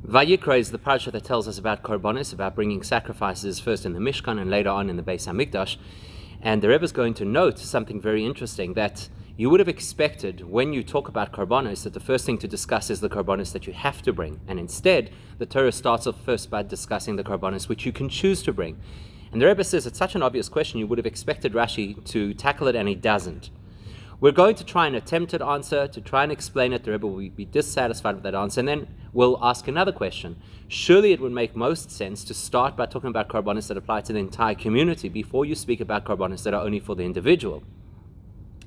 Vayikra is the parsha that tells us about Carbonies, about bringing sacrifices first in the Mishkan and later on in the Beis HaMikdash. And the Rebbe is going to note something very interesting, that you would have expected when you talk about Carbonies that the first thing to discuss is the Carbonies that you have to bring. And instead, the Torah starts off first by discussing the Carbonies which you can choose to bring. And the Rebbe says it's such an obvious question, you would have expected Rashi to tackle it, and he doesn't. We're going to try an attempted answer, to try and explain it. The Rebbe will be dissatisfied with that answer, and then we'll ask another question. Surely it would make most sense to start by talking about Carbonies that apply to the entire community before you speak about Carbonies that are only for the individual.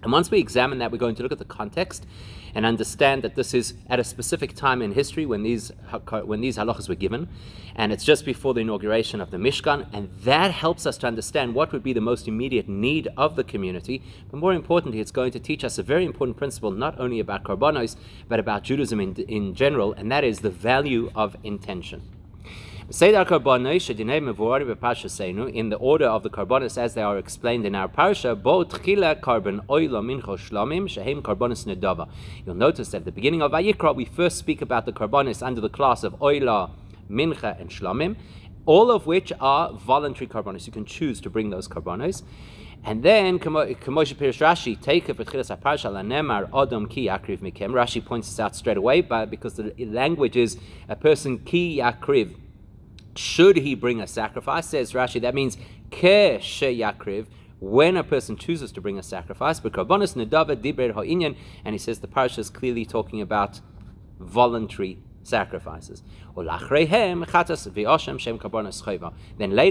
And once we examine that, we're going to look at the context and understand that this is at a specific time in history when these halachas were given, and it's just before the inauguration of the Mishkan, and that helps us to understand what would be the most immediate need of the community. But more importantly, it's going to teach us a very important principle, not only about Carbonies, but about Judaism in general, and that is the value of intention. In the order of the Carbonies as they are explained in our parsha, you'll notice that at the beginning of Vayikra we first speak about the Carbonies under the class of Oila, Mincha, and Shlomim, all of which are voluntary Carbonies. You can choose to bring those Carbonies. And then, Rashi points this out straight away, because the language is a person ki yakriv. Should he bring a sacrifice? Says Rashi, that means ke she yakriv, when a person chooses to bring a sacrifice. But Carbonies nedava diber ha'inyan, and he says the parsha is clearly talking about voluntary sacrifices. Then later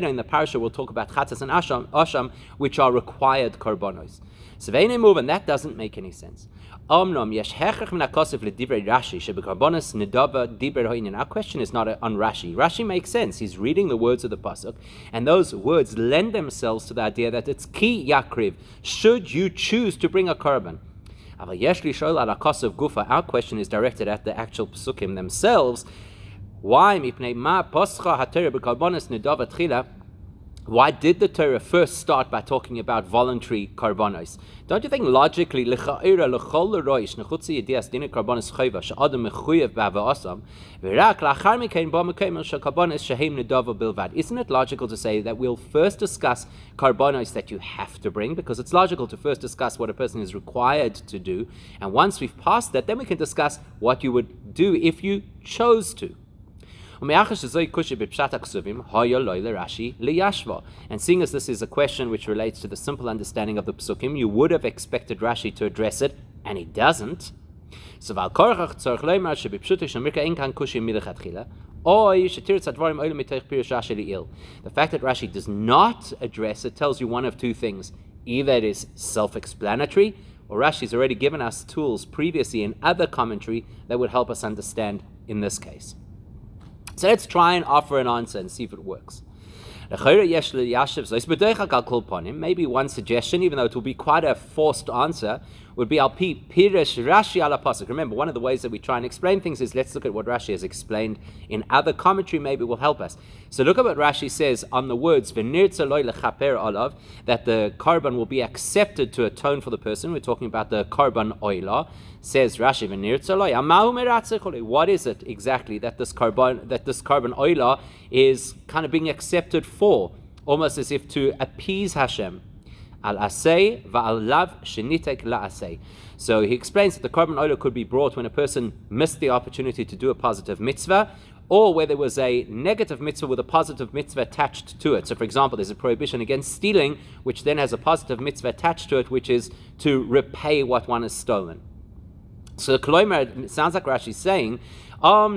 in the parsha we'll talk about chatas and asham, which are required Carbonies. So and that doesn't make any sense. Our question is not on Rashi. Rashi makes sense. He's reading the words of the pasuk, and those words lend themselves to the idea that it's ki yakriv. Should you choose to bring a korban? Our question is directed at the actual pasukim themselves. Why? Why did the Torah first start by talking about voluntary Carbonies? Don't you think logically, isn't it logical to say that we'll first discuss Carbonies that you have to bring, because it's logical to first discuss what a person is required to do, and once we've passed that, then we can discuss what you would do if you chose to. And seeing as this is a question which relates to the simple understanding of the psukim, you would have expected Rashi to address it, and he doesn't. The fact that Rashi does not address it tells you one of two things. Either it is self-explanatory, or Rashi's already given us tools previously in other commentary that would help us understand in this case. So let's try and offer an answer and see if it works. Maybe one suggestion, even though it will be quite a forced answer, would be al pi pirish Rashi ala pasuk. Remember, one of the ways that we try and explain things is let's look at what Rashi has explained in other commentary. Maybe it will help us. So look at what Rashi says on the words v'nirtza loy lechaper olav, that the korban will be accepted to atone for the person. We're talking about the korban oila. Says Rashi v'nirtza loy amahu meratzech. What is it exactly that this korban oila is kind of being accepted for? Almost as if to appease Hashem. Al-asay va'al-lav shenitek la-asay. So he explains that the korban oila could be brought when a person missed the opportunity to do a positive mitzvah, or where there was a negative mitzvah with a positive mitzvah attached to it. So for example, there's a prohibition against stealing, which then has a positive mitzvah attached to it, which is to repay what one has stolen. So the Kloimer, it sounds like Rashi's saying, sure,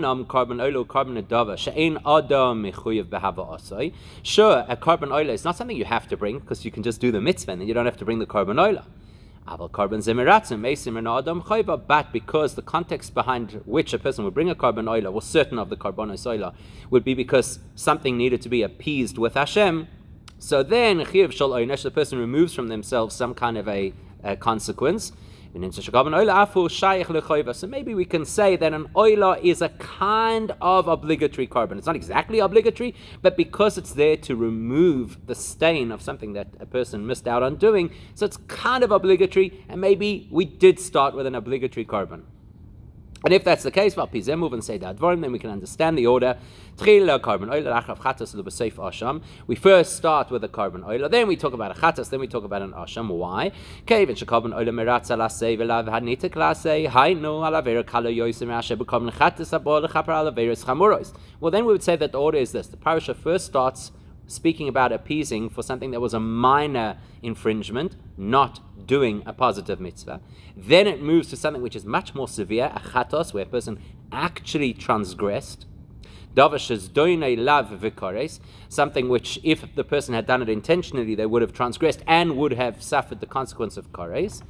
a korban oila is not something you have to bring, because you can just do the mitzvah and then you don't have to bring the korban oila. But because the context behind which a person would bring a korban oila, or certain of the korbanos oila, would be because something needed to be appeased with Hashem, so then the person removes from themselves some kind of a consequence. So maybe we can say that an oila is a kind of obligatory korban. It's not exactly obligatory, but because it's there to remove the stain of something that a person missed out on doing, so it's kind of obligatory, and maybe we did start with an obligatory korban. And if that's the case, then we can understand the order. We first start with a carbon oil, then we talk about a chatas, then we talk about an asham. Why? Well, then we would say that the order is this. The parasha first starts speaking about appeasing for something that was a minor infringement, not doing a positive mitzvah. Then it moves to something which is much more severe, a chatos, where a person actually transgressed. Something which, if the person had done it intentionally, they would have transgressed and would have suffered the consequence of kores.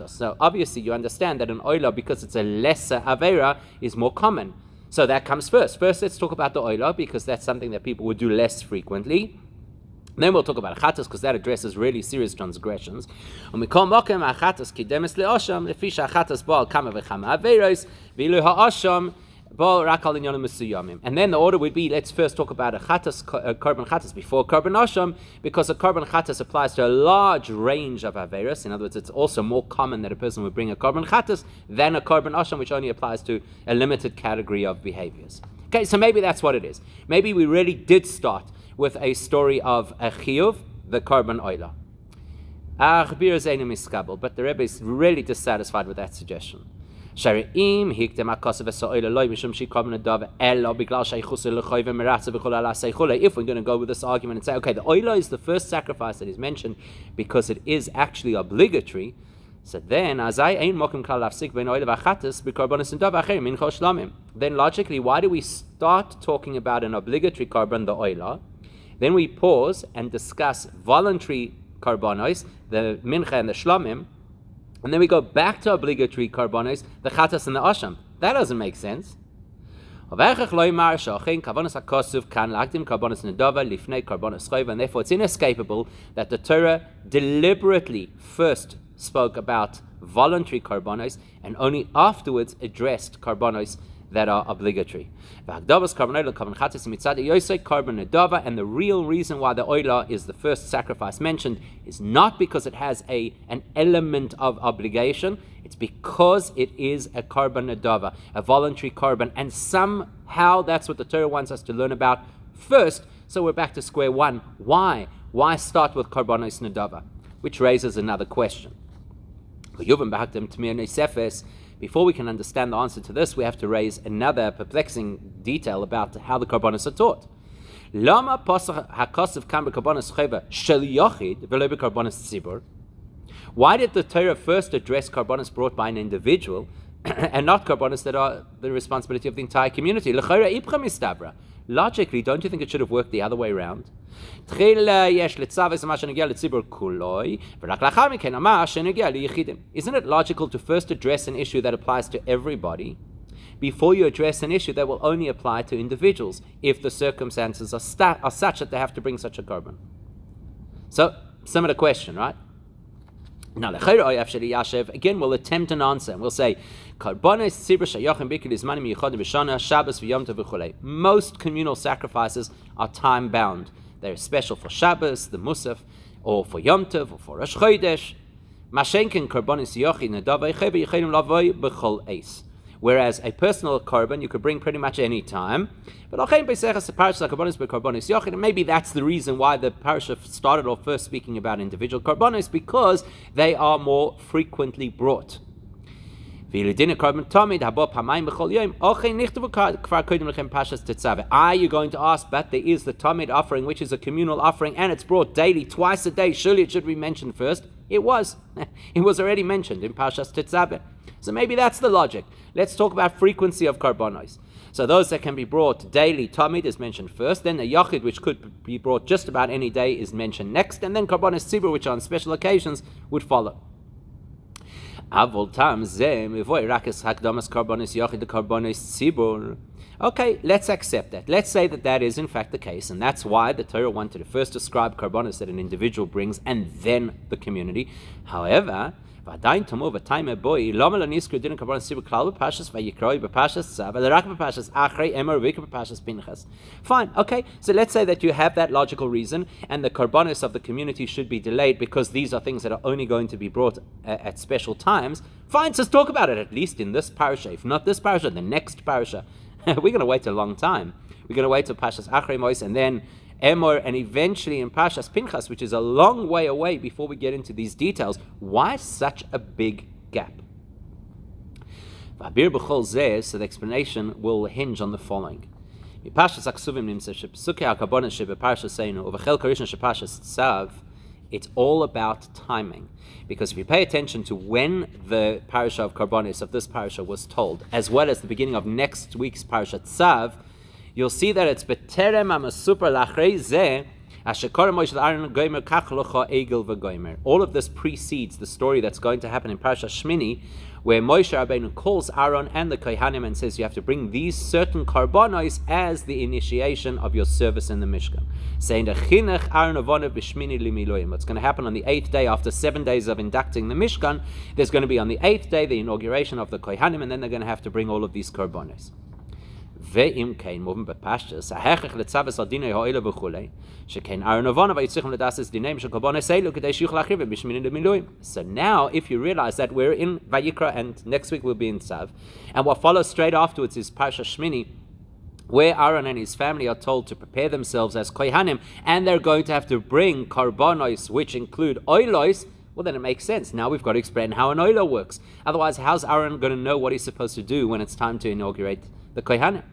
So obviously you understand that an oila, because it's a lesser avera, is more common. So that comes first. First, let's talk about the oila, because that's something that people would do less frequently. Then we'll talk about chatas, because that addresses really serious transgressions. And we call mokem chatas kidemes le'asham lefisha chatas bal kama v'chama averos v'ilu ha'asham. And then the order would be, let's first talk about a carbon chatas before carbon asham, because a carbon chatas applies to a large range of averos. In other words, it's also more common that a person would bring a carbon chatas than a carbon asham, which only applies to a limited category of behaviors. Okay, so maybe that's what it is. Maybe we really did start with a story of a chiyuv, the carbon oila. But the Rebbe is really dissatisfied with that suggestion. If we're going to go with this argument and say, okay, the oila is the first sacrifice that is mentioned because it is actually obligatory, so then logically, why do we start talking about an obligatory carbon, the oila, then we pause and discuss voluntary carbonies, the mincha and the shlamim, and then we go back to obligatory carbonies, the chatas and the asham? That doesn't make sense. And therefore it's inescapable that the Torah deliberately first spoke about voluntary carbonies and only afterwards addressed carbonies that are obligatory. And the real reason why the oila is the first sacrifice mentioned is not because it has an element of obligation, it's because it is a carbon nadava, a voluntary carbon, and somehow that's what the Torah wants us to learn about first. So we're back to square one. Why? Why start with carbonis nadava? Which raises another question. Before we can understand the answer to this, we have to raise another perplexing detail about how the Carbonies are taught. Why did the Torah first address Carbonies brought by an individual and not Carbonies that are the responsibility of the entire community? Logically, don't you think it should have worked the other way around? Isn't it logical to first address an issue that applies to everybody before you address an issue that will only apply to individuals if the circumstances are such that they have to bring such a carbon? So, similar question, right? Now, again, we'll attempt an answer and we'll say, most communal sacrifices are time bound. They're special for Shabbos, the Musaf, or for Yom Tov, or for Rosh Chodesh. Whereas a personal carbon you could bring pretty much any time. But maybe that's the reason why the parasha started off first speaking about individual carbonis, because they are more frequently brought. Are you going to ask, but there is the Tamid offering, which is a communal offering, and it's brought daily, twice a day. Surely it should be mentioned first. It was. It was already mentioned in Parshas Tetzaveh. So maybe that's the logic. Let's talk about frequency of carbonos. So those that can be brought daily, Tamid is mentioned first, then the Yachid, which could be brought just about any day, is mentioned next, and then Carbonis Tzibur, which on special occasions would follow. Okay, let's accept that. Let's say that is in fact the case, and that's why the Torah wanted to first describe carbonos that an individual brings and then the community. However, ועדיין תמו ותיימה בוי, למה לא נזכר דין קורבנות ציבור כלל בפרשת ויקרא בפרשת צו, אלא רק בפרשת אחרי אמר ויקרא בפרשת פנחס. Fine, okay, so let's say that you have that logical reason, and the Carbonies of the community should be delayed because these are things that are only going to be brought at special times. Fine, so let's talk about it, at least in this parasha. If not this parasha, the next parasha. We're going to wait a long time. We're going to wait till Parshas Achrei Mos, and then Emor, and eventually in Parshas Pinchas, which is a long way away before we get into these details. Why such a big gap? So the explanation will hinge on the following. It's all about timing. Because if you pay attention to when the parasha of Carbonies of this parasha was told, as well as the beginning of next week's parasha Tzav, you'll see that it's Beterem HaMasupar Lachrei Zeh Asher Korah Moshe L'Aaron Gomer Kach Locha Egel V'Gomer. All of this precedes the story that's going to happen in Parasha Shmini, where Moshe Rabbeinu calls Aaron and the Kohanim and says you have to bring these certain Carbonies as the initiation of your service in the Mishkan. Saying Chinuch Aaron Avonav B'Shmini L'Miloim. What's going to happen on the 8th day after 7 days of inducting the Mishkan? There's going to be on the 8th day the inauguration of the Kohanim, and then they're going to have to bring all of these Carbonies. ואם כן, מובן בפשטס, ההכרח לצוות על דיני האלה וכולי, שכן ארון אבונה ויצריכים לדעת דינים של קורבנות אלו כדי שיוכלו להקריב בשמיני למילואים. So now, if you realize that we're in Vayikra and next week we'll be in Tzav, and what follows straight afterwards is Parsha Shmini, where Aaron and his family are told to prepare themselves as Kohanim, and they're going to have to bring Carbonies, which include oilos. Well, then it makes sense. Now we've got to explain how an oilo works. Otherwise, how's Aaron going to know what he's supposed to do when it's time to inaugurate the Kohanim?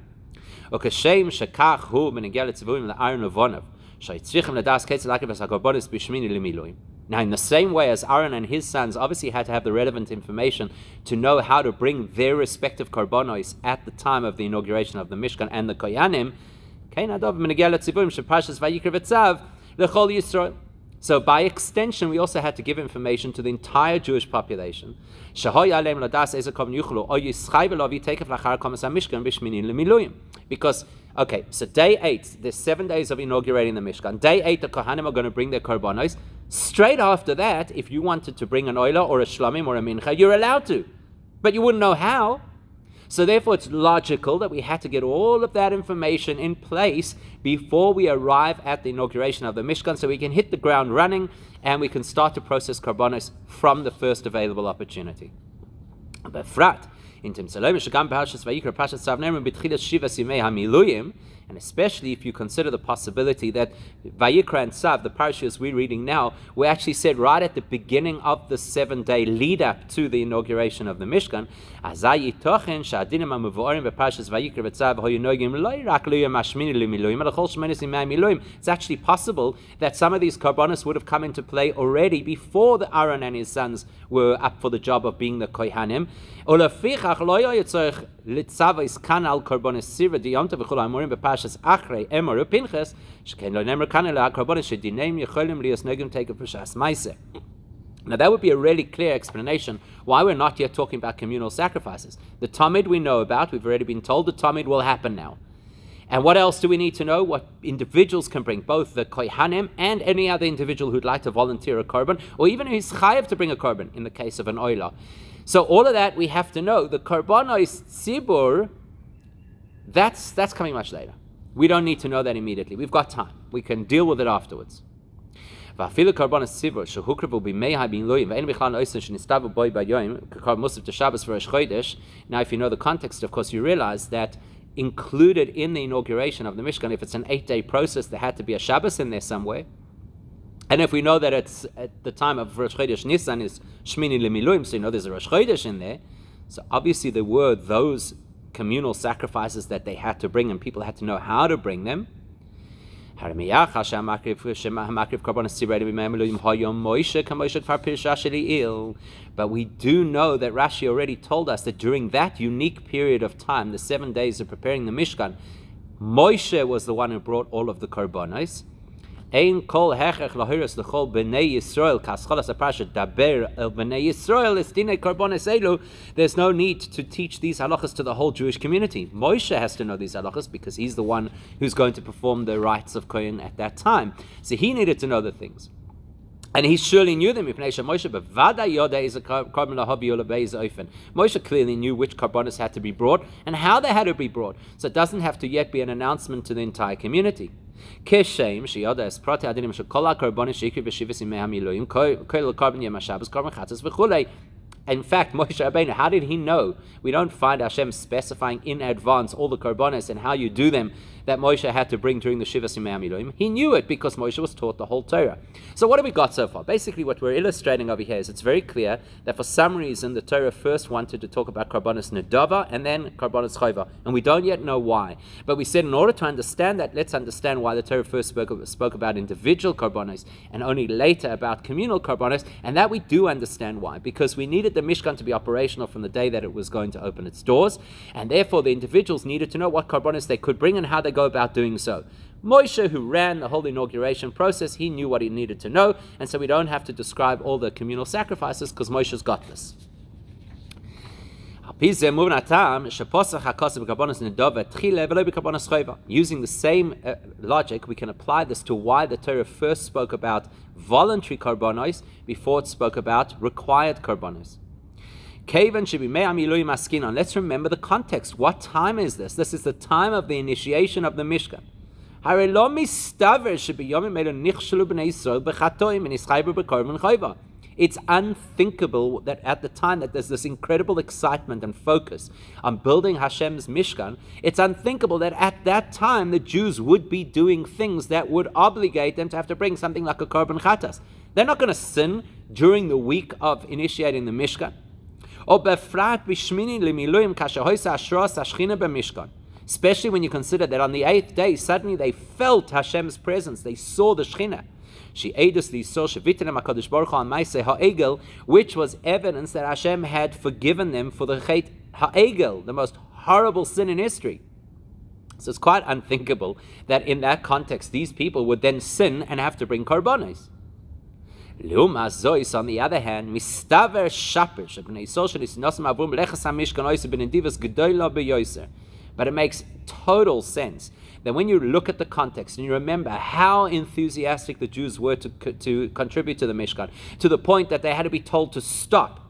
וכשם שכך הוא בנגיע לציבורים לארון לבונב, שהצריכים לדעת כיצד להקריב את הקורבנות בשמיני למילואים. Now, in the same way as Aaron and his sons obviously had to have the relevant information to know how to bring their respective Carbonies at the time of the inauguration of the Mishkan and the Kohanim, כן הדוב בנגיע לציבורים שפרשת ויקרא וצו לכל ישראל. So by extension, we also had to give information to the entire Jewish population. Because, okay, so day 8, there's 7 days of inaugurating the Mishkan. Day 8, the Kohanim are going to bring their Carbonies. Straight after that, if you wanted to bring an oila or a shlamim or a mincha, you're allowed to. But you wouldn't know how. So therefore, it's logical that we had to get all of that information in place before we arrive at the inauguration of the Mishkan, so we can hit the ground running and we can start to process Carbonies from the first available opportunity. And especially if you consider the possibility that Vayikra and Tzav, the parashas we're reading now, were actually said right at the beginning of the 7-day lead up to the inauguration of the Mishkan. It's actually possible that some of these Carbonies would have come into play already before the Aaron and his sons were up for the job of being the Kohanim. Now that would be a really clear explanation why we're not yet talking about communal sacrifices. The Tamid we know about, we've already been told the Tamid will happen now. And what else do we need to know? What individuals can bring, both the Kohanim and any other individual who'd like to volunteer a korban, or even who's chayav to bring a korban in the case of an oila. So all of that we have to know. The Carbonies tzibur, that's coming much later. We don't need to know that immediately. We've got time. We can deal with it afterwards. Now, if you know the context, of course, you realize that included in the inauguration of the Mishkan, if it's an 8-day process, there had to be a Shabbos in there somewhere. And if we know that it's at the time of Rosh Chodesh Nisan is Shmini L'Miluim, so you know there's a Rosh Chodesh in there. So obviously there were those communal sacrifices that they had to bring, and people had to know how to bring them. But we do know that Rashi already told us that during that unique period of time, the 7 days of preparing the Mishkan, Moshe was the one who brought all of the Carbonies. Ein kol hechech lahiras lechol b'nei Yisrael kascholas aparasha daber el b'nei Yisrael es dinei karbones elu. There's no need to teach these halachas to the whole Jewish community. Moshe has to know these halachas because he's the one who's going to perform the rites of Kohen at that time. So he needed to know the things. And he surely knew them. Moshe clearly knew which Carbonies had to be brought and how they had to be brought. So it doesn't have to yet be an announcement to the entire community. In fact, Moshe Rabbeinu, how did he know? We don't find Hashem specifying in advance all the Carbonies and how you do them that Moshe had to bring during the Shivas Yimei HaMiluim. He knew it because Moshe was taught the whole Torah. So what have we got so far? Basically what we're illustrating over here is it's very clear that for some reason the Torah first wanted to talk about Carbonies Nedava and then Carbonies Chova, and we don't yet know why. But we said in order to understand that, let's understand why the Torah first spoke about individual Carbonies and only later about communal Carbonies, and that we do understand why, because we needed the Mishkan to be operational from the day that it was going to open its doors, and therefore the individuals needed to know what Carbonies they could bring and how they go about doing so. Moshe, who ran the whole inauguration process, he knew what he needed to know, and so we don't have to describe all the communal sacrifices because Moshe's got this. Using the same logic, we can apply this to why the Torah first spoke about voluntary Carbonies before it spoke about required Carbonies. Let's remember the context. What time is this? This is the time of the initiation of the Mishkan. It's unthinkable that at the time that there's this incredible excitement and focus on building Hashem's Mishkan, it's unthinkable that at that time the Jews would be doing things that would obligate them to have to bring something like a Korban Chatas. They're not going to sin during the week of initiating the Mishkan. Especially when you consider that on the 8th day, suddenly they felt Hashem's presence, they saw the Shekhinah. Which was evidence that Hashem had forgiven them for the Chet Ha'egel, the most horrible sin in history. So it's quite unthinkable that in that context these people would then sin and have to bring Carbonies. On the other hand, but it makes total sense that when you look at the context and you remember how enthusiastic the Jews were to contribute to the Mishkan, to the point that they had to be told to stop.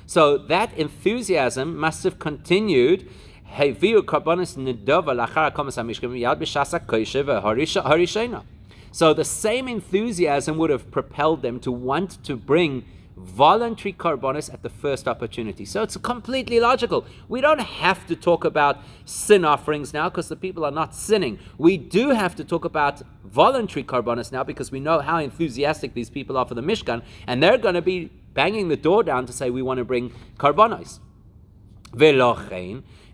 So that enthusiasm must have continued. So the same enthusiasm would have propelled them to want to bring voluntary Carbonies at the first opportunity. So it's completely logical. We don't have to talk about sin offerings now because the people are not sinning. We do have to talk about voluntary Carbonies now because we know how enthusiastic these people are for the Mishkan, and they're going to be banging the door down to say we want to bring Carbonies.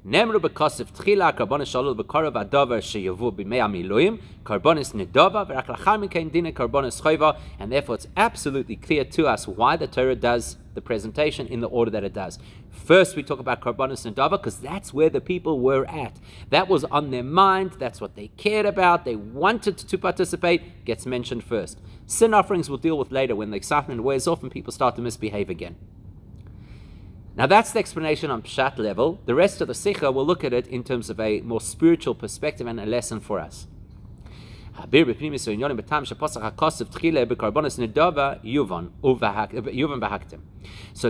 Nemru b'kosev tchila Carbonies shalol b'korav adavar sheyavu b'mei hamiluim Carbonies nedava v'rak lachar mikein dina Carbonies chova, and therefore it's absolutely clear to us why the Torah does the presentation in the order that it does. First, we talk about Carbonies nedava because that's where the people were at. That was on their mind. That's what they cared about. They wanted to participate. Gets mentioned first. Sin offerings we'll deal with later when the excitement wears off and people start to misbehave again. Now that's the explanation on Pshat level. The rest of the Sikha, we'll look at it in terms of a more spiritual perspective and a lesson for us. So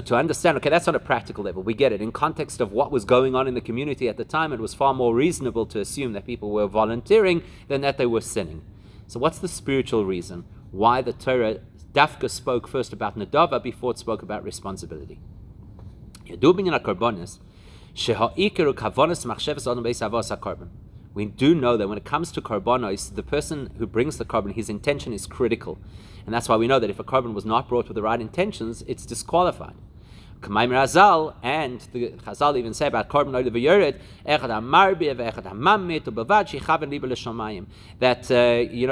to understand, okay, that's on a practical level. We get it. In context of what was going on in the community at the time, it was far more reasonable to assume that people were volunteering than that they were sinning. So what's the spiritual reason why the Torah Dafka spoke first about Nedava before it spoke about responsibility? We do know that when it comes to Carbonies, the person who brings the carbon, his intention is critical. And that's why we know that if a carbon was not brought with the right intentions, it's disqualified. And the Chazal even say about carbon that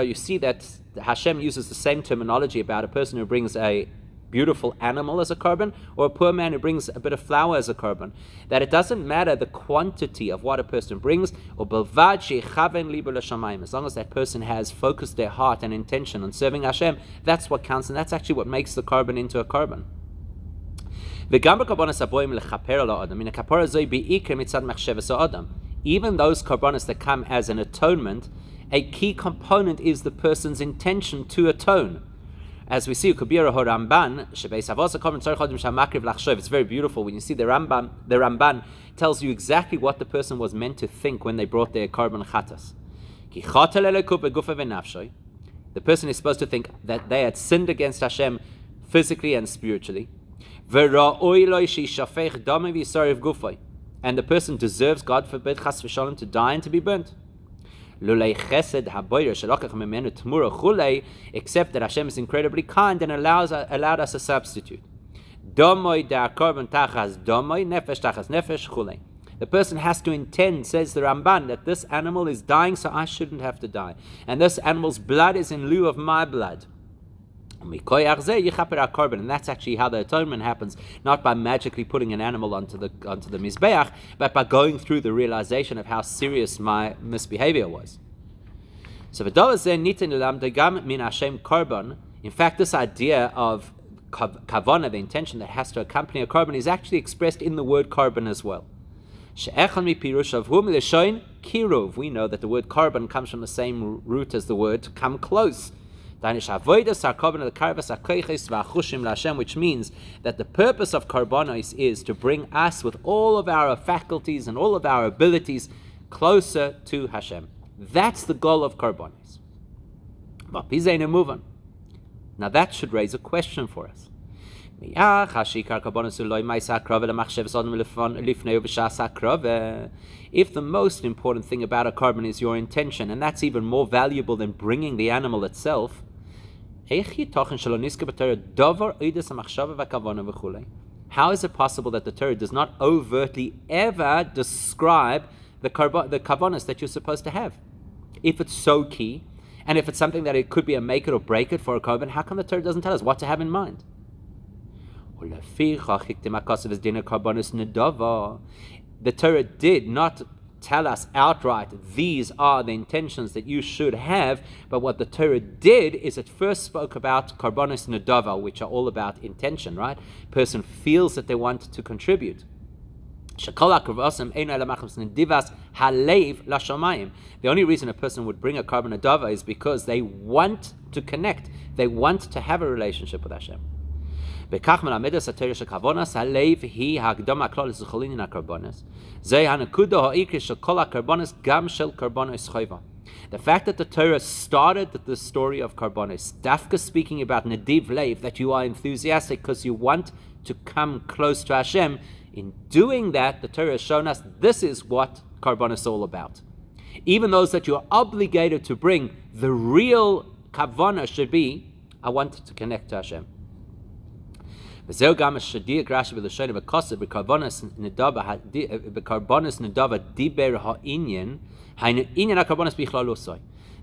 you see that Hashem uses the same terminology about a person who brings a beautiful animal as a carbon, or a poor man who brings a bit of flour as a carbon. That it doesn't matter the quantity of what a person brings, or as long as that person has focused their heart and intention on serving Hashem, that's what counts, and that's actually what makes the carbon into a carbon. Even those Carbonies that come as an atonement, a key component is the person's intention to atone. As we see, it's very beautiful when you see the Ramban tells you exactly what the person was meant to think when they brought their carbon chatas. The person is supposed to think that they had sinned against Hashem physically and spiritually. And the person deserves, God forbid, chas v'shalom, to die and to be burnt. Except that Hashem is incredibly kind and allowed us a substitute. The person has to intend, says the Ramban, that this animal is dying, so I shouldn't have to die. And this animal's blood is in lieu of my blood. And that's actually how the atonement happens, not by magically putting an animal onto the Mizbeach, but by going through the realization of how serious my misbehavior was. So in fact, this idea of kavana, the intention that has to accompany a carbon, is actually expressed in the word carbon as well. We know that the word carbon comes from the same root as the word to come close. Which means that the purpose of Carbonies is to bring us with all of our faculties and all of our abilities closer to Hashem. That's the goal of Carbonies. Now that should raise a question for us. If the most important thing about a carbon is your intention, and that's even more valuable than bringing the animal itself, how is it possible that the Torah does not overtly ever describe the kavanas that you're supposed to have? If it's so key, and if it's something that it could be a make it or break it for a carbon, how come the Torah doesn't tell us what to have in mind? The Torah did not tell us outright, these are the intentions that you should have, but what the Torah did is it first spoke about Carbonies Nedava, which are all about intention, right? Person feels that they want to contribute. The only reason a person would bring a carbon Nedava is because they want to connect, they want to have a relationship with Hashem. The fact that the Torah started the story of Carbonies, dafka speaking about Nediv Leiv, that you are enthusiastic because you want to come close to Hashem. In doing that, the Torah has shown us this is what Carbonies is all about. Even those that you are obligated to bring, the real kavanah should be, I want to connect to Hashem. This is also interesting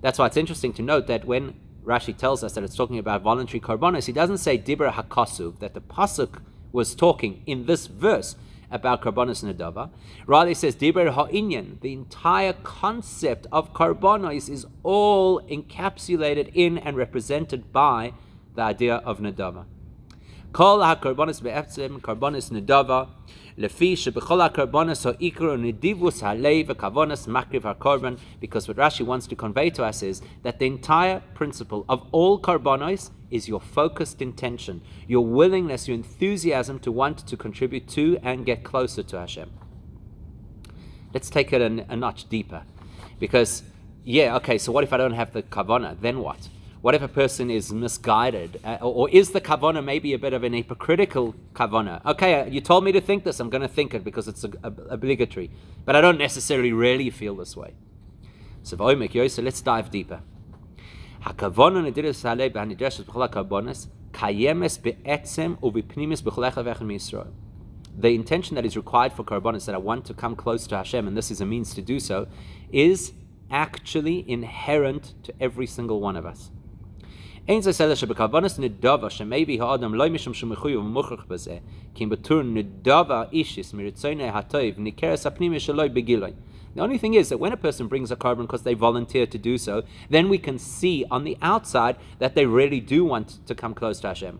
That's why it's interesting to note that when Rashi tells us that it's talking about voluntary Carbonies, he doesn't say Diber HaKasuv, that the Pasuk was talking in this verse about Carbonies Nedava. Rather, he says Diber HaInyan. The entire concept of Carbonies is all encapsulated in and represented by the idea of Nedava. Kol HaKarbonis be'etzem Carbonies Nedava lefi shebechol HaKarbonis ha'ikro nedivus ha'leiv v'kavonis makriv ha'karban. Because what Rashi wants to convey to us is that the entire principle of all Carbonies is your focused intention, your willingness, your enthusiasm to want to contribute to and get closer to Hashem. Let's take it a notch deeper. Because, so what if I don't have the kavanah? Then what? What if a person is misguided? Or is the kavanah maybe a bit of an hypocritical kavanah? Okay, you told me to think this, I'm going to think it because it's obligatory. But I don't necessarily really feel this way. So let's dive deeper. The intention that is required for Carbonies, that I want to come close to Hashem, and this is a means to do so, is actually inherent to every single one of us. Because what Rashi The only thing is that when a person brings a carbon because they volunteer to do so, then we can see on the outside that they really do want to come close to Hashem.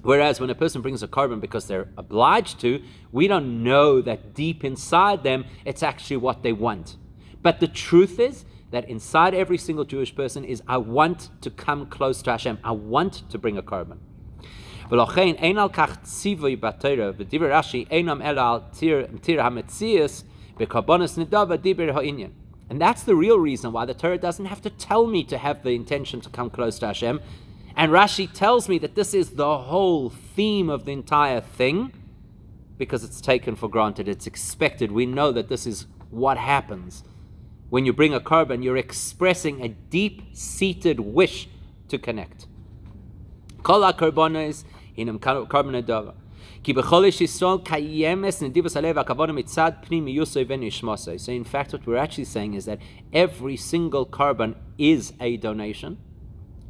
Whereas when a person brings a carbon because they're obliged to, we don't know that deep inside them it's actually what they want. But the truth is that inside every single Jewish person is, I want to come close to Hashem. I want to bring a carbon. And that's the real reason why the Torah doesn't have to tell me to have the intention to come close to Hashem. And Rashi tells me that this is the whole theme of the entire thing, because it's taken for granted, it's expected. We know that this is what happens. When you bring a carbon, you're expressing a deep-seated wish to connect. Kol ha-Carbonies hinam carbon adava. Ki b'cholish Yisrael kayemes nedivos alev hakavana mitzad pnim yusay v'nishmasay. So in fact, what we're actually saying is that every single carbon is a donation.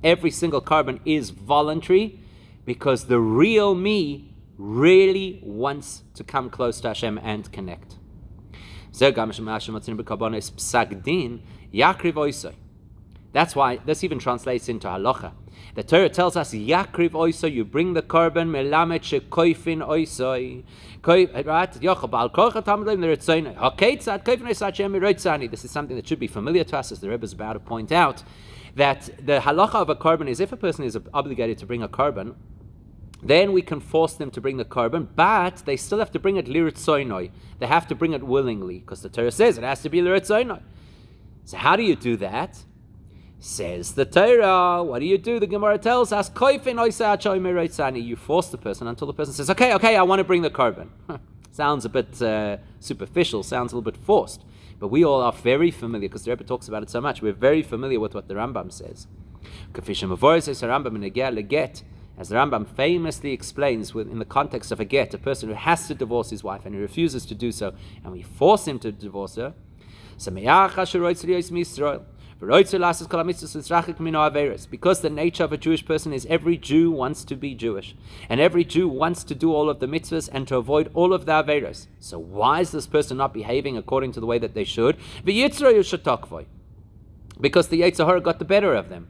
Every single carbon is voluntary, because the real me really wants to come close to Hashem and connect. That's why this even translates into halacha. The Torah tells us, Yakriv oiso, you bring the carbon, melamet shekoifin oisoi. This is something that should be familiar to us, as the Rebbe is about to point out, that the halacha of a carbon is, if a person is obligated to bring a carbon, then we can force them to bring the carbon, but they still have to bring it liritzoinoi. They have to bring it willingly, because the Torah says it has to be liritzoinoi. So how do you do that? Says the Torah, what do you do? The Gemara tells us, you force the person until the person says, okay, I want to bring the carbon. Sounds a bit superficial, sounds a little bit forced. But we all are very familiar, because the Rebbe talks about it so much, we're very familiar with what the Rambam says. As the Rambam famously explains, in the context of a get, a person who has to divorce his wife and he refuses to do so, and we force him to divorce her, because the nature of a Jewish person is every Jew wants to be Jewish, and every Jew wants to do all of the mitzvahs and to avoid all of the averos. So why is this person not behaving according to the way that they should? Because the Yetzer Hara got the better of them.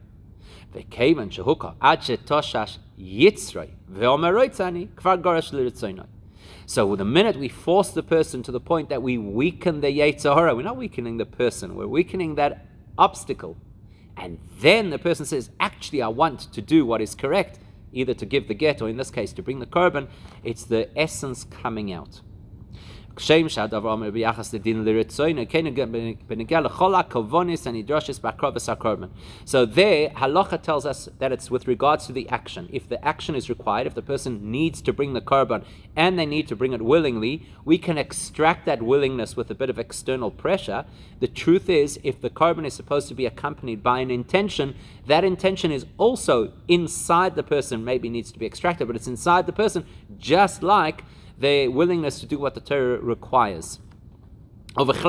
So the minute we force the person to the point that we weaken the Yetzer Hara, we're not weakening the person, we're weakening that obstacle. And then the person says, actually I want to do what is correct, either to give the get or in this case to bring the carbon, it's the essence coming out. So there, halacha tells us that it's with regards to the action. If the action is required, if the person needs to bring the carbon and they need to bring it willingly, we can extract that willingness with a bit of external pressure. The truth is, if the carbon is supposed to be accompanied by an intention, that intention is also inside the person, maybe needs to be extracted, but it's inside the person, just like the willingness to do what the Torah requires. In fact,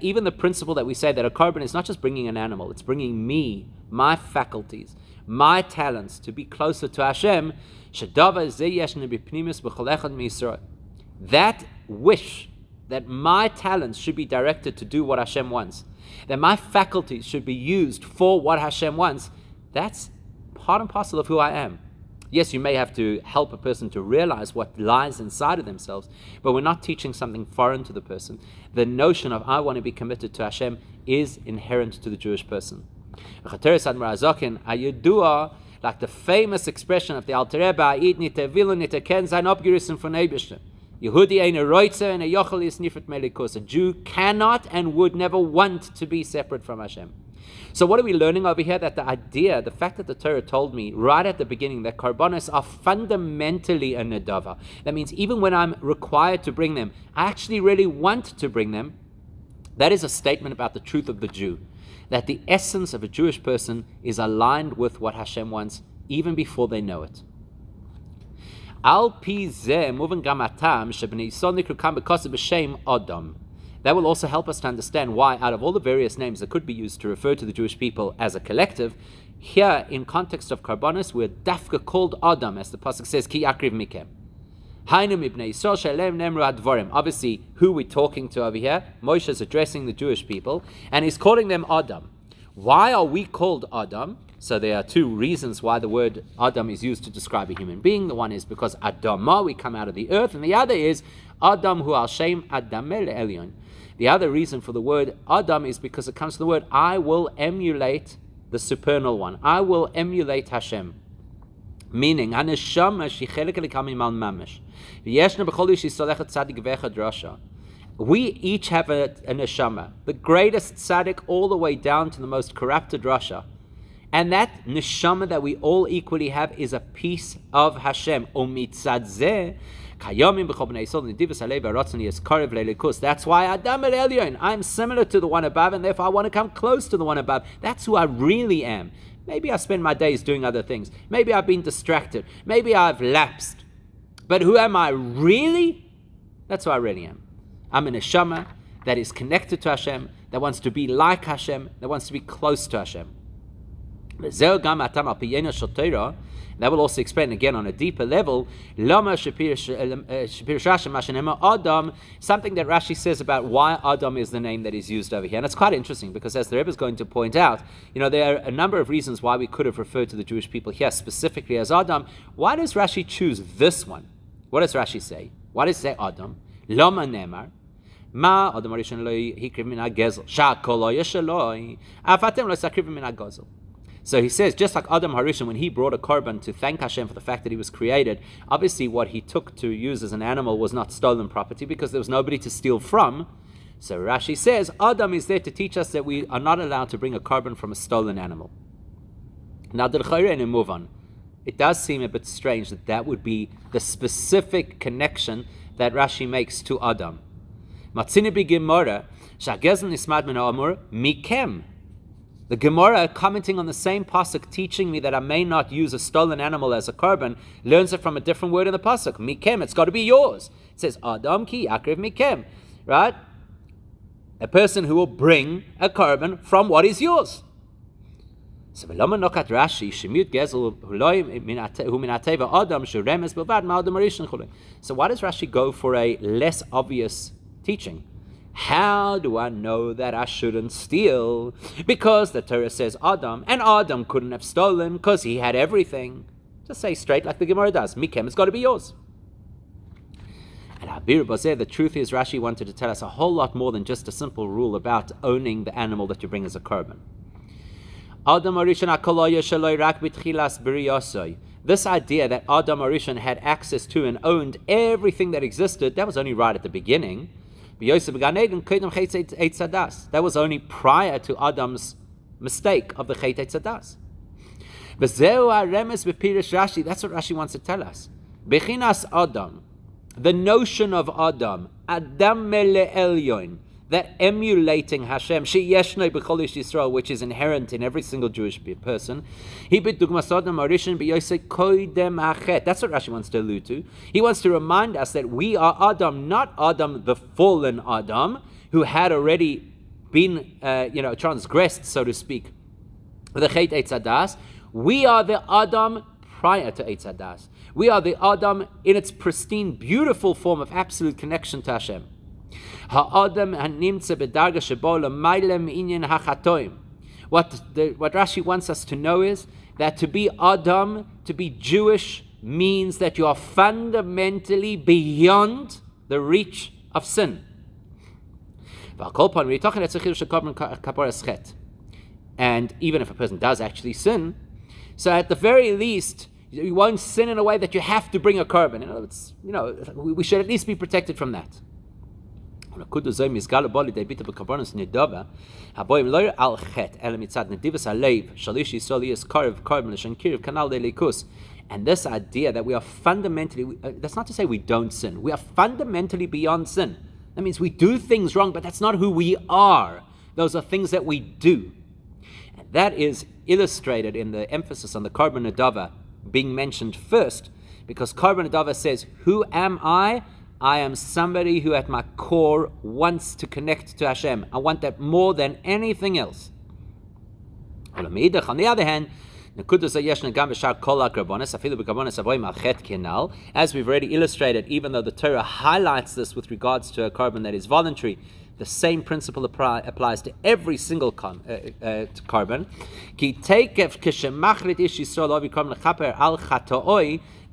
even the principle that we say that a carbon is not just bringing an animal, it's bringing me, my faculties, my talents to be closer to Hashem. That wish that my talents should be directed to do what Hashem wants, that my faculties should be used for what Hashem wants, that's part and parcel of who I am. Yes, you may have to help a person to realize what lies inside of themselves, but we're not teaching something foreign to the person. The notion of I want to be committed to Hashem is inherent to the Jewish person. Like the famous expression of the Alter Rebbe, a Jew cannot and would never want to be separate from Hashem. So what are we learning over here? That the fact that the Torah told me right at the beginning that Carbonies are fundamentally a nedava. That means even when I'm required to bring them, I actually really want to bring them. That is a statement about the truth of the Jew. That the essence of a Jewish person is aligned with what Hashem wants, even before they know it. Al pi zeh muven gamatam shebnei Yisrael nikru kam b'kosev b'shem Adam. That will also help us to understand why, out of all the various names that could be used to refer to the Jewish people as a collective, here in context of Carbonies, we're dafka called Adam, as the pasuk says, Ki yakriv mikem. Hainu mibnei Yisrael shalem nemru advorim. Obviously, who we're talking to over here, Moshe is addressing the Jewish people, and he's calling them Adam. Why are we called Adam? So there are two reasons why the word Adam is used to describe a human being. The one is because Adama, we come out of the earth, and the other is Adam hu al shem Adamel Elyon. The other reason for the word Adam is because it comes from the word I will emulate the supernal one. I will emulate Hashem. Meaning, Haneshama she Chelek elikam mal mamish. V'yeshna b'chol ish yisolechet tzadik v'echad rasha. We each have a neshama, the greatest tzaddik all the way down to the most corrupted rasha. And that neshama that we all equally have is a piece of Hashem. That's why Adam el Elyon, I'm similar to the one above, and therefore I want to come close to the one above. That's who I really am. Maybe I spend my days doing other things. Maybe I've been distracted. Maybe I've lapsed. But who am I really? That's who I really am. I'm a neshama that is connected to Hashem, that wants to be like Hashem, that wants to be close to Hashem. That will also explain again on a deeper level something that Rashi says about why Adam is the name that is used over here. And it's quite interesting because, as the Rebbe is going to point out, there are a number of reasons why we could have referred to the Jewish people here specifically as Adam. Why does Rashi choose this one? What does Rashi say? Why does it say Adam? Lama nemar ma Adam harishon lo hikriv min hagezel shakol lo yeshaloi afatem lo sakriv min hagezel. So he says, just like Adam Harishon, when he brought a korban to thank Hashem for the fact that he was created, obviously what he took to use as an animal was not stolen property because there was nobody to steal from. So Rashi says, Adam is there to teach us that we are not allowed to bring a korban from a stolen animal. Now, move on. It does seem a bit strange that would be the specific connection that Rashi makes to Adam. Matzini bi Gemara, shagezel nismad min ha'amur mikem. The Gemara, commenting on the same pasuk, teaching me that I may not use a stolen animal as a korban, learns it from a different word in the pasuk. Mikem, it's got to be yours. It says, Adam ki yakriv mikem. Right? A person who will bring a korban from what is yours. So v'lama nokat Rashi, shemut gezel huloi min ateva Adam shuremes b'vad ma'adam harishon chulei. So why does Rashi go for a less obvious teaching? How do I know that I shouldn't steal? Because the Torah says Adam, and Adam couldn't have stolen because he had everything. Just say straight like the Gemara does. Mikem, it's got to be yours. And the truth is, Rashi wanted to tell us a whole lot more than just a simple rule about owning the animal that you bring as a korban. This idea that Adam Harishon had access to and owned everything that existed, that was only right at the beginning. That was only prior to Adam's mistake of the Chet Eitzadas. That's what Rashi wants to tell us. Bechinas Adam, the notion of Adam, Adam mele Elyon, that emulating Hashem, sheyeshnei b'chol ish Yisrael, which is inherent in every single Jewish person. That's what Rashi wants to allude to. He wants to remind us that we are Adam, not Adam, the fallen Adam, who had already been, transgressed, so to speak, the Chet Eitzadas. We are the Adam prior to Eitzadas. We are the Adam in its pristine, beautiful form of absolute connection to Hashem. What Rashi wants us to know is that to be Adam, to be Jewish, means that you are fundamentally beyond the reach of sin. And even if a person does actually sin, so at the very least, you won't sin in a way that you have to bring a korban. In other words, we should at least be protected from that. So what and this idea that we are fundamentally, that's not to say we don't sin. We are fundamentally beyond sin. That means we do things wrong, but that's not who we are. Those are things that we do. And that is illustrated in the emphasis on the Carbon Adava being mentioned first, because Carbon Adava says, who am I? I am somebody who at my core wants to connect to Hashem. I want that more than anything else. On the other hand, as we've already illustrated, even though the Torah highlights this with regards to a korban that is voluntary, The same principle applies to every single carbon.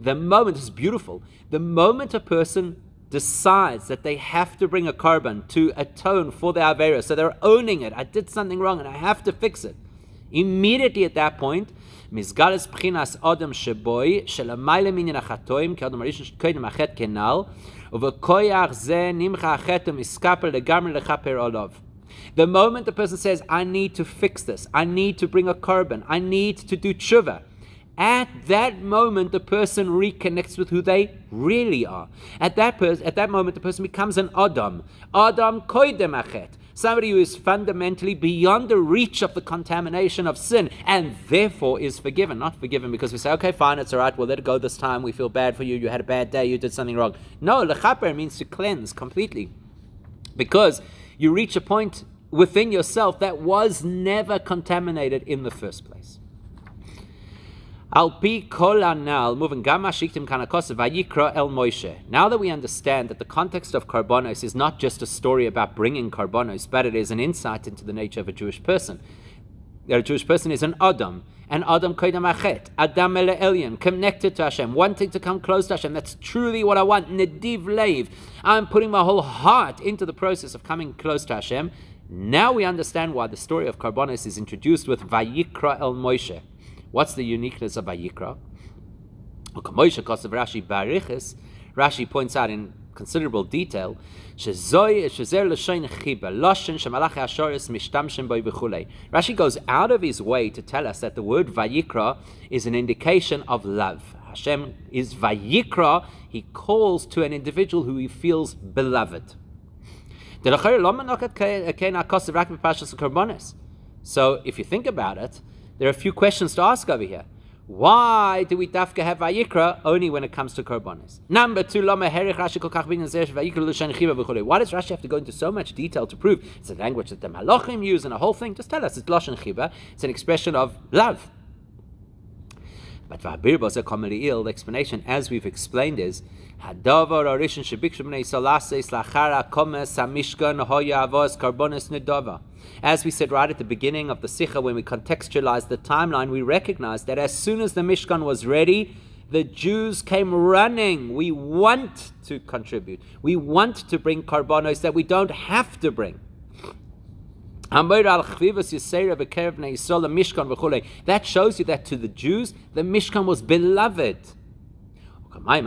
The moment is beautiful. The moment a person decides that they have to bring a carbon to atone for their avera, so they're owning it. I did something wrong and I have to fix it. Immediately at that point, Mizgalas Pchinas Adam Sheboy Shelamayla Minyan Achatoim Ki Adam Arishon Kodim Achet Kenal Uvekoyach Ze Nimcha Achetum Iskaper Legamri Lechaper Olav. The moment the person says, I need to fix this, I need to bring a carbon, I need to do tshuva, at that moment the person reconnects with who they really are. At that moment the person becomes an Adam Koidem Achet. Somebody who is fundamentally beyond the reach of the contamination of sin and therefore is forgiven. Not forgiven because we say, okay, fine, it's all right, we'll let it go this time, we feel bad for you, you had a bad day, you did something wrong. No, lechaper means to cleanse completely. Because you reach a point within yourself that was never contaminated in the first place. Vayikra el Moshe. Now that we understand that the context of Carbonies is not just a story about bringing Carbonies, but it is an insight into the nature of a Jewish person. A Jewish person is an Adam koidem achet, Adam ele elyon, connected to Hashem, wanting to come close to Hashem. That's truly what I want. Nediv leiv. I'm putting my whole heart into the process of coming close to Hashem. Now we understand why the story of Carbonies is introduced with Vayikra el Moshe. What's the uniqueness of Vayikra? Rashi points out in considerable detail, Rashi goes out of his way to tell us that the word Vayikra is an indication of love. Hashem is Vayikra, he calls to an individual who he feels beloved. So if you think about it, there are a few questions to ask over here. Why do we dafka have Vayikra only when it comes to Carbonies? Number two, why does Rashi have to go into so much detail to prove it's a language that the Malachim use and the whole thing? Just tell us, it's Lashon Chiba, it's an expression of love. But the explanation, as we've explained, is as we said right at the beginning of the Sikha, when we contextualized the timeline, we recognized that as soon as the Mishkan was ready, the Jews came running. We want to contribute. We want to bring Carbonies that we don't have to bring. That shows you that to the Jews, the Mishkan was beloved. And as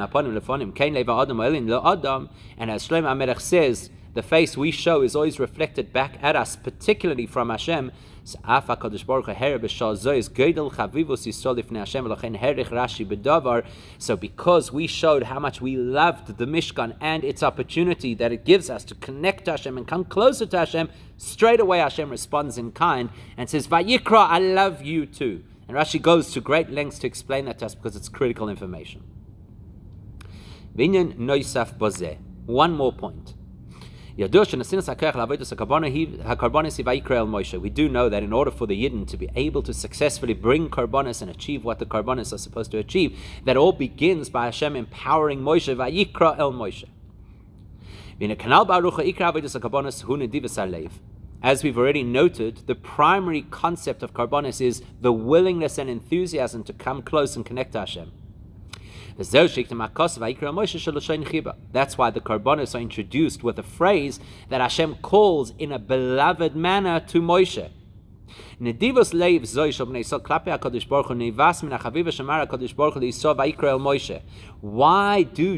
Shlomo HaMelech says, the face we show is always reflected back at us, particularly from Hashem. So because we showed how much we loved the Mishkan and its opportunity that it gives us to connect to Hashem and come closer to Hashem, straight away Hashem responds in kind and says, Vayikra, I love you too. And Rashi goes to great lengths to explain that to us because it's critical information. One more point. We do know that in order for the Yidden to be able to successfully bring Carbonies and achieve what the Carbonies are supposed to achieve, that all begins by Hashem empowering Moshe, Vayikra el Moshe. As we've already noted, the primary concept of Carbonies is the willingness and enthusiasm to come close and connect to Hashem. That's why the Carbonies are introduced with a phrase that Hashem calls in a beloved manner to Moshe. Why do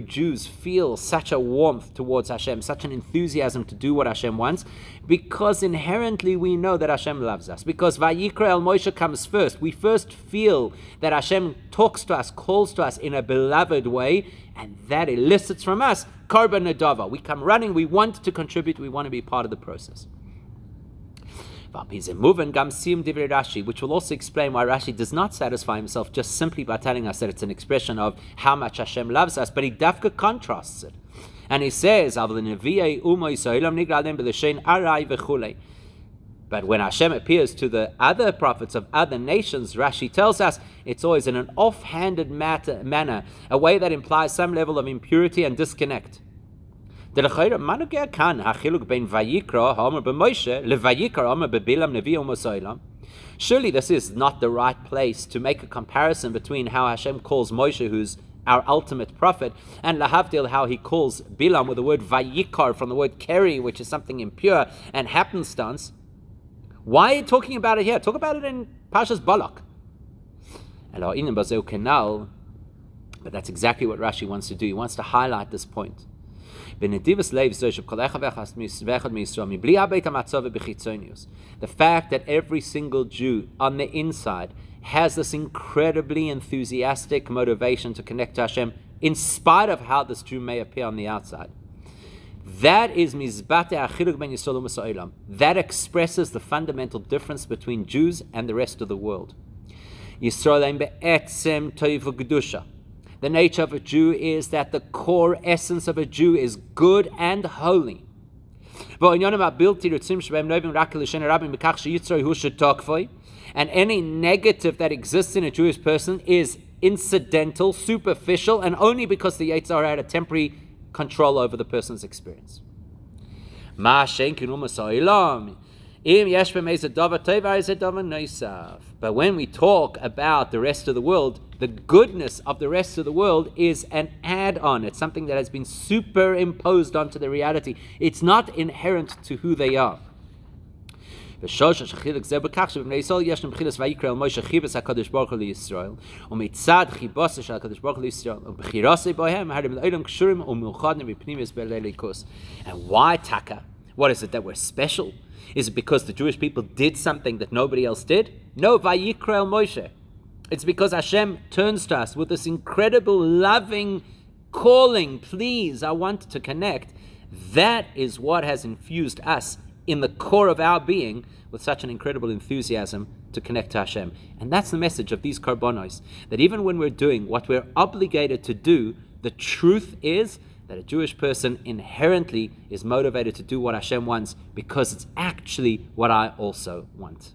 Jews feel such a warmth towards Hashem, such an enthusiasm to do what Hashem wants? Because inherently we know that Hashem loves us. Because Vayikra el Moshe comes first. We first feel that Hashem talks to us, calls to us in a beloved way, and that elicits from us Karban Nadava. We come running, we want to contribute, we want to be part of the process. Which will also explain why Rashi does not satisfy himself just simply by telling us that it's an expression of how much Hashem loves us, but he dafka contrasts it. And he says, but when Hashem appears to the other prophets of other nations, Rashi tells us it's always in an offhanded manner, a way that implies some level of impurity and disconnect. Surely this is not the right place to make a comparison between how Hashem calls Moshe, who's our ultimate prophet, and lahavdil, how he calls Bilam with the word Vayikra from the word keri, which is something impure and happenstance. Why are you talking about it here? Talk about it in Parshas Balak. But that's exactly what Rashi wants to do. He wants to highlight this point. The fact that every single Jew on the inside has this incredibly enthusiastic motivation to connect to Hashem, in spite of how this Jew may appear on the outside. That is that expresses the fundamental difference between Jews and the rest of the world. The nature of a Jew is that the core essence of a Jew is good and holy. And any negative that exists in a Jewish person is incidental, superficial, and only because the Yetzer Hara had a temporary control over the person's experience. But when we talk about the rest of the world, the goodness of the rest of the world is an add-on. It's something that has been superimposed onto the reality. It's not inherent to who they are. And why taka? What is it that we're special? Is it because the Jewish people did something that nobody else did? No, Vayikra Moshe. It's because Hashem turns to us with this incredible loving calling. Please, I want to connect. That is what has infused us in the core of our being with such an incredible enthusiasm to connect to Hashem. And that's the message of these Carbonies, that even when we're doing what we're obligated to do, the truth is that a Jewish person inherently is motivated to do what Hashem wants because it's actually what I also want.